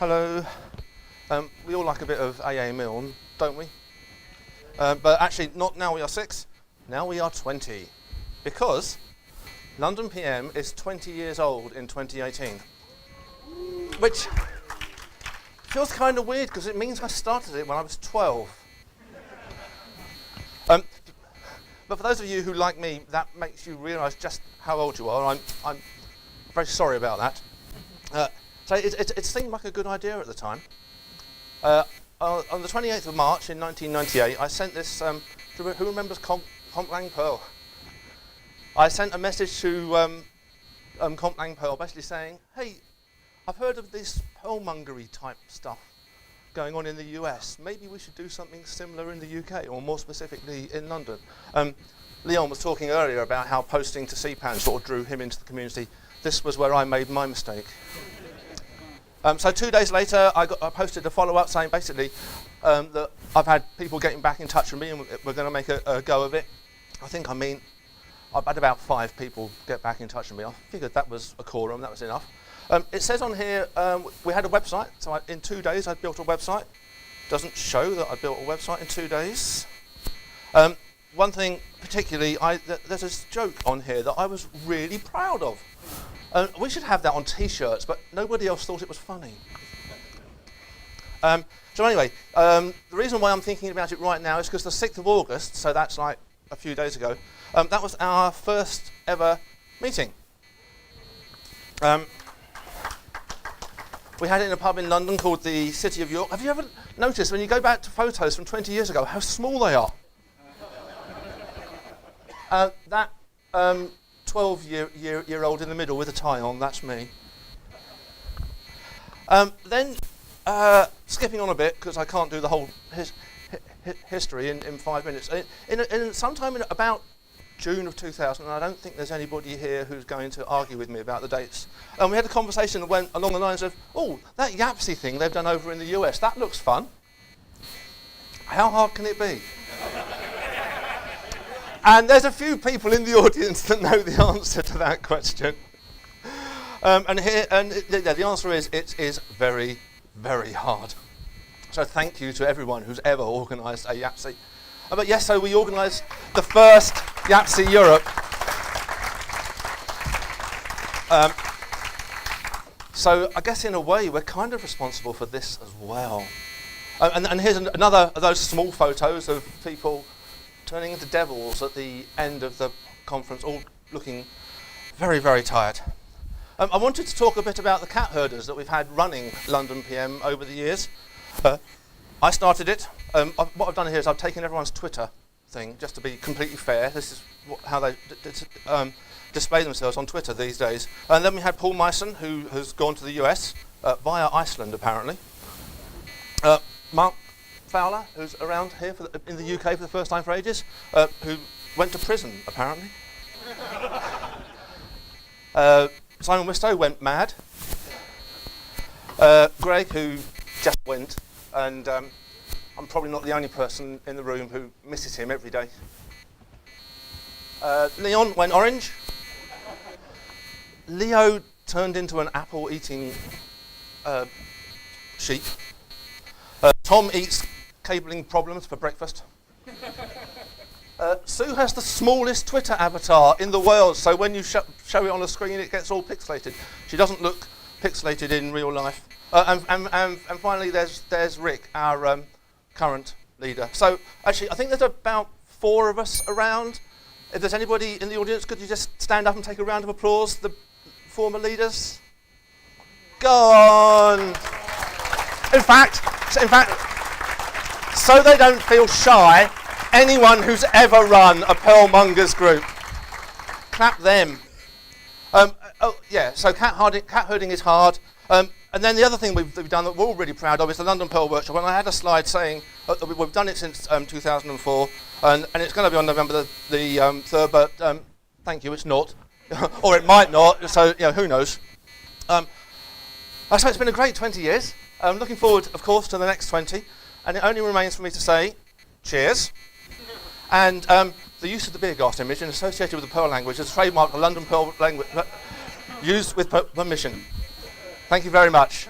Hello. We all like a bit of AA Milne, don't we? But actually, not now we are 6, now we are 20. Because London PM is 20 years old in 2018. Which feels kind of weird because it means I started it when I was 12. But for those of you who, like me, that makes you realise just how old you are. I'm very sorry about that. So it seemed like a good idea at the time. On the 28th of March in 1998, I sent this, who remembers London Perl? I sent a message to London Perl basically saying, hey, I've heard of this Perl Mongery type stuff going on in the US. Maybe we should do something similar in the UK, or more specifically in London. Leon was talking earlier about how posting to CPAN sort of drew him into the community. This was where I made my mistake. So 2 days later, I posted a follow-up saying basically that I've had people getting back in touch with me and we're going to make a go of it. I've had about 5 people get back in touch with me. I figured that was a quorum, that was enough. It says on here we had a website, so in 2 days I built a website. Doesn't show that I built a website in 2 days. One thing particularly, there's this joke on here that I was really proud of. We should have that on t-shirts, but nobody else thought it was funny. So anyway, the reason why I'm thinking about it right now is because the 6th of August, so that's like a few days ago, that was our first ever meeting. We had it in a pub in London called the City of York. Have you ever noticed when you go back to photos from 20 years ago how small they are? That 12-year-old in the middle with a tie on, that's me. Then, skipping on a bit, because I can't do the whole history in 5 minutes. Sometime in about June of 2000, and I don't think there's anybody here who's going to argue with me about the dates. We had a conversation that went along the lines of, oh, that Yapsy thing they've done over in the US, that looks fun. How hard can it be? And there's a few people in the audience that know the answer to that question. The answer is, it is very, very hard. So thank you to everyone who's ever organised a Yapsy. But yes, so we organised the first Yapsy Europe. So I guess in a way we're kind of responsible for this as well. And here's another of those small photos of people turning into devils at the end of the conference, all looking very, very tired. I wanted to talk a bit about the cat herders that we've had running London PM over the years. I started it. What I've done here is I've taken everyone's Twitter thing, just to be completely fair. This is how they display themselves on Twitter these days. And then we had Paul Myson, who has gone to the US, via Iceland apparently. Mark Fowler, who's around here in the UK for the first time for ages, who went to prison apparently. Simon Wistow went mad. Greg, who just went, and I'm probably not the only person in the room who misses him every day. Leon went orange. Leo turned into an apple-eating sheep. Tom eats cabling problems for breakfast. Sue has the smallest Twitter avatar in the world, so when you show it on the screen it gets all pixelated. She doesn't look pixelated in real life. And finally there's Rick, our current leader. So actually I think there's about 4 of us around. If there's anybody in the audience, could you just stand up and take a round of applause, the former leaders? Go on! In fact, so they don't feel shy, anyone who's ever run a Perl Mongers group, clap them. So cat herding is hard. And then the other thing we've done that we're all really proud of is the London Perl Workshop. And I had a slide saying that we've done it since 2004, and it's going to be on November the 3rd, but thank you, it's not. Or it might not, so who knows. So it's been a great 20 years. I'm looking forward, of course, to the next 20. And it only remains for me to say, cheers. And the use of the beer glass image and associated with the Perl language is trademarked the London Perl language used with permission. Thank you very much.